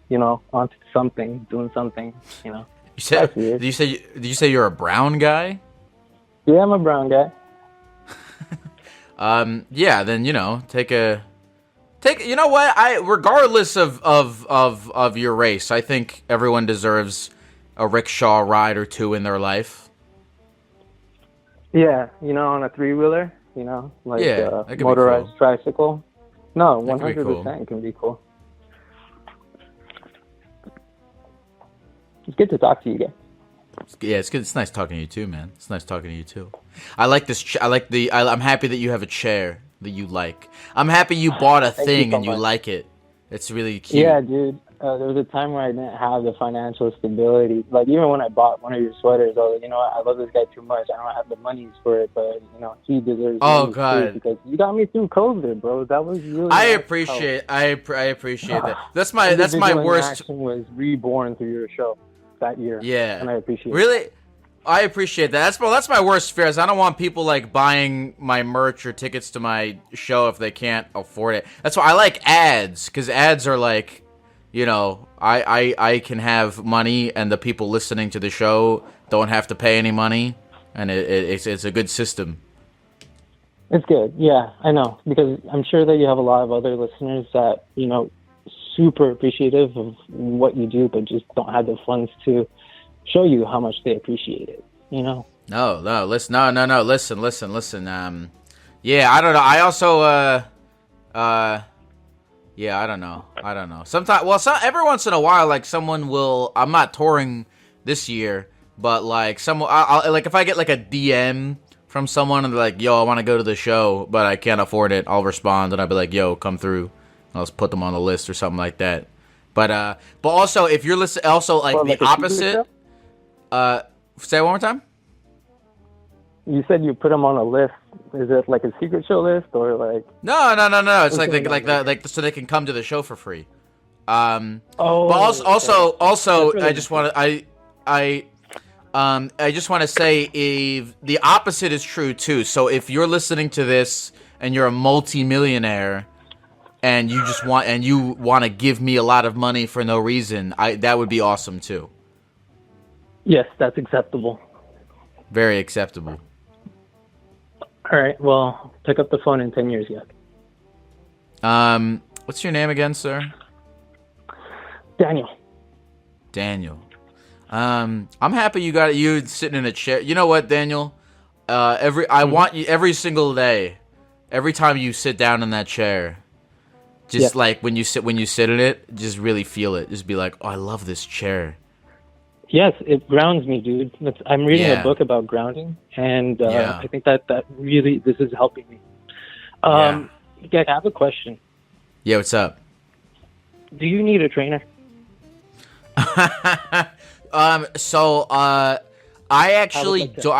onto something, doing something. You said? That's weird. Did you say you're a brown guy? Yeah, I'm a brown guy. Yeah. Then take. You know what? Regardless of your race, I think everyone deserves a rickshaw ride or two in their life. Yeah, on a 3-wheeler, like Yeah, a that could be motorized cool. tricycle. No, That could be 100% can be cool. It's good to talk to you guys. Yeah, it's good. It's nice talking to you too, man. It's nice talking to you too. I like this. I'm happy that you have a chair that you like. I'm happy you bought a Thank you thing so and you much. like it. It's really cute. Yeah, dude. There was a time where I didn't have the financial stability. Like, even when I bought one of your sweaters, I was like, I love this guy too much. I don't have the monies for it, but, he deserves Oh, money too, God. because you got me through COVID, bro. That was really I nice appreciate. I appreciate that. help. That's my Individual worst. Interaction was reborn through your show that year. Yeah. And I appreciate it. Really, I appreciate that. That's my worst fear. Is I don't want people like buying my merch or tickets to my show if they can't afford it. That's why I like ads, because ads are like, I can have money and the people listening to the show don't have to pay any money, and it's a good system. It's good. Yeah, I know. Because I'm sure that you have a lot of other listeners that, super appreciative of what you do, but just don't have the funds to show you how much they appreciate it, No, listen. Yeah, I don't know. I also, yeah, I don't know. Sometimes, every once in a while, like someone will. I'm not touring this year, but like I'll like if I get like a DM from someone and they're like, "Yo, I want to go to the show, but I can't afford it," I'll respond and I'll be like, "Yo, come through." I'll just put them on the list or something like that. But also if you're listening, also like the opposite. Say it one more time. You said you put them on a list. Is it like a secret show list or like? No. It's like so they can come to the show for free. Oh. But also, really I just want to I just want to say if the opposite is true too. So if you're listening to this and you're a multi-millionaire and you want to give me a lot of money for no reason, that would be awesome too. Yes, that's acceptable. Very acceptable. All right. Well, pick up the phone in 10 years yet. What's your name again, sir? Daniel. I'm happy you sitting in a chair. You know what, Daniel? I want you every single day, every time you sit down in that chair, just like when you sit in it, just really feel it. Just be like, oh, I love this chair. Yes, it grounds me, dude. I'm reading Yeah. a book about grounding, and Yeah. I think that really, this is helping me. Gek, I have a question. Yeah, what's up? Do you need a trainer? I actually do.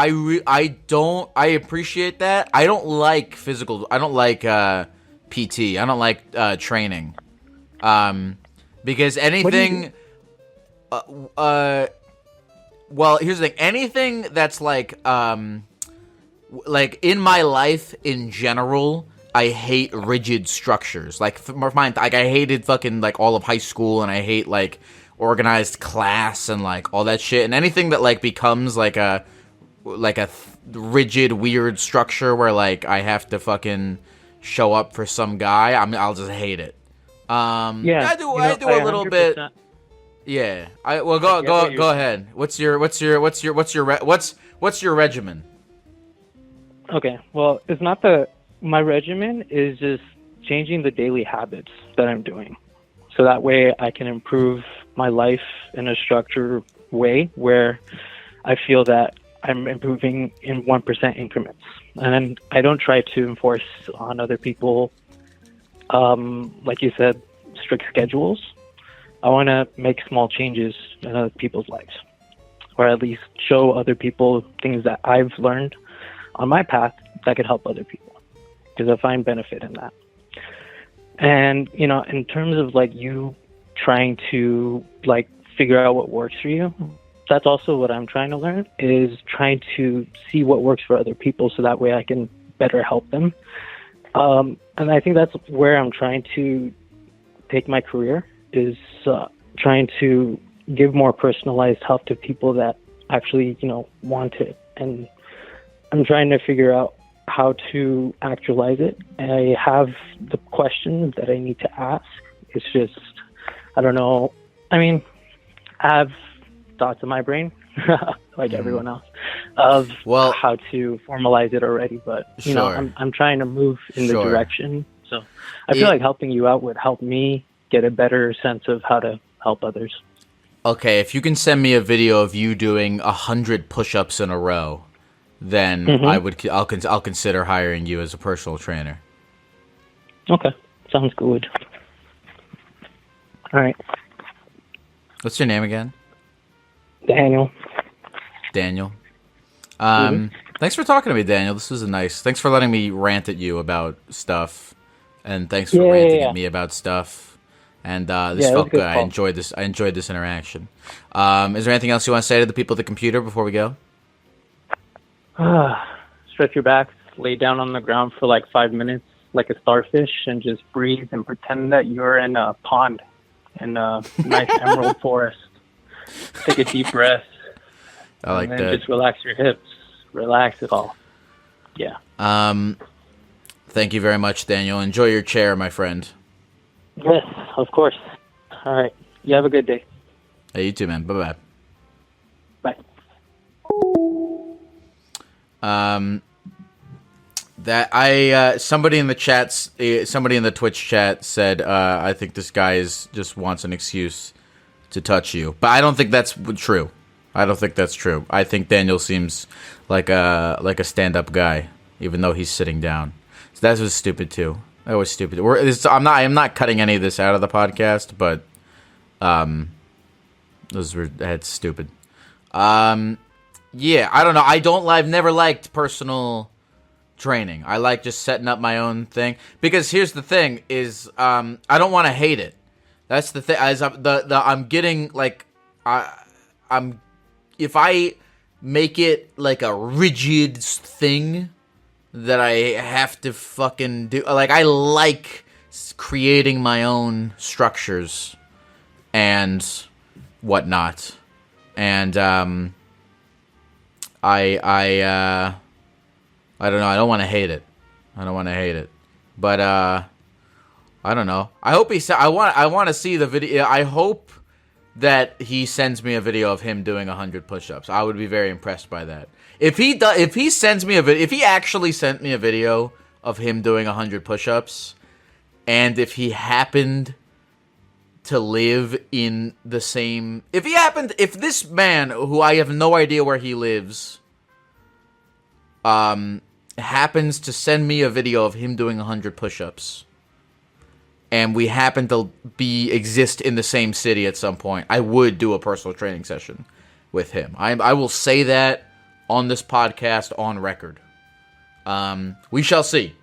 I appreciate that. I don't like physical. I don't like PT. I don't like training. Because anything. Well, here's the thing. Anything that's like in my life in general, I hate rigid structures. Like for mine, like I hated fucking like all of high school, and I hate like organized class and like all that shit. And anything that like becomes like a rigid, weird structure where like I have to fucking show up for some guy, I'll just hate it. I do a little bit. Yeah. Go ahead. What's your regimen? Okay. Well, it's not my regimen is just changing the daily habits that I'm doing. So that way I can improve my life in a structured way where I feel that I'm improving in 1% increments. And I don't try to enforce on other people, like you said, strict schedules. I want to make small changes in other people's lives, or at least show other people things that I've learned on my path that could help other people, because I find benefit in that. And, you know, in terms of like you trying to like figure out what works for you, that's also what I'm trying to learn, is trying to see what works for other people so that way I can better help them. And I think that's where I'm trying to take my career, is trying to give more personalized help to people that actually, you know, want it. And I'm trying to figure out how to actualize it. I have the questions that I need to ask. It's just, I don't know. I mean, I have thoughts in my brain, like everyone else, of how to formalize it already. But, you know, I'm trying to move in the direction. So I feel like helping you out would help me get a better sense of how to help others. Okay, if you can send me a video of you doing 100 push-ups in a row, then I'll consider hiring you as a personal trainer. Okay, sounds good. All right. What's your name again? Daniel. Daniel. Thanks for talking to me, Daniel. This was thanks for letting me rant at you about stuff, and thanks for ranting at me about stuff. And this felt good. I enjoyed this interaction. Is there anything else you want to say to the people at the computer before we go? Stretch your back, lay down on the ground for like 5 minutes like a starfish, and just breathe and pretend that you're in a pond in a nice emerald forest. Take a deep breath. I like and that. Just relax your hips. Relax it all. Yeah. Thank you very much, Daniel. Enjoy your chair, my friend. Yes, of course. All right. You have a good day. Hey, you too, man. Bye-bye. Bye. Somebody in the Twitch chat said, I think this guy just wants an excuse to touch you, but I don't think that's true. I think Daniel seems like a stand-up guy, even though he's sitting down. So that was stupid too. That was stupid. I'm not cutting any of this out of the podcast, but that's stupid. Yeah, I don't know. I've never liked personal training. I like just setting up my own thing, because here's the thing: is I don't want to hate it. That's the thing. I'm getting like if I make it like a rigid thing that I have to fucking do. Like, I like creating my own structures and whatnot, and I don't know. I don't want to hate it. But I don't know. I hope I want to see the video. I hope that he sends me a video of him doing 100 push-ups. I would be very impressed by that. If he actually sent me a video of him doing 100 push-ups, and if he happened to live in the same, if this man, who I have no idea where he lives, happens to send me a video of him doing 100 push-ups, and we happen to exist in the same city at some point, I would do a personal training session with him. I will say that on this podcast, on record. We shall see.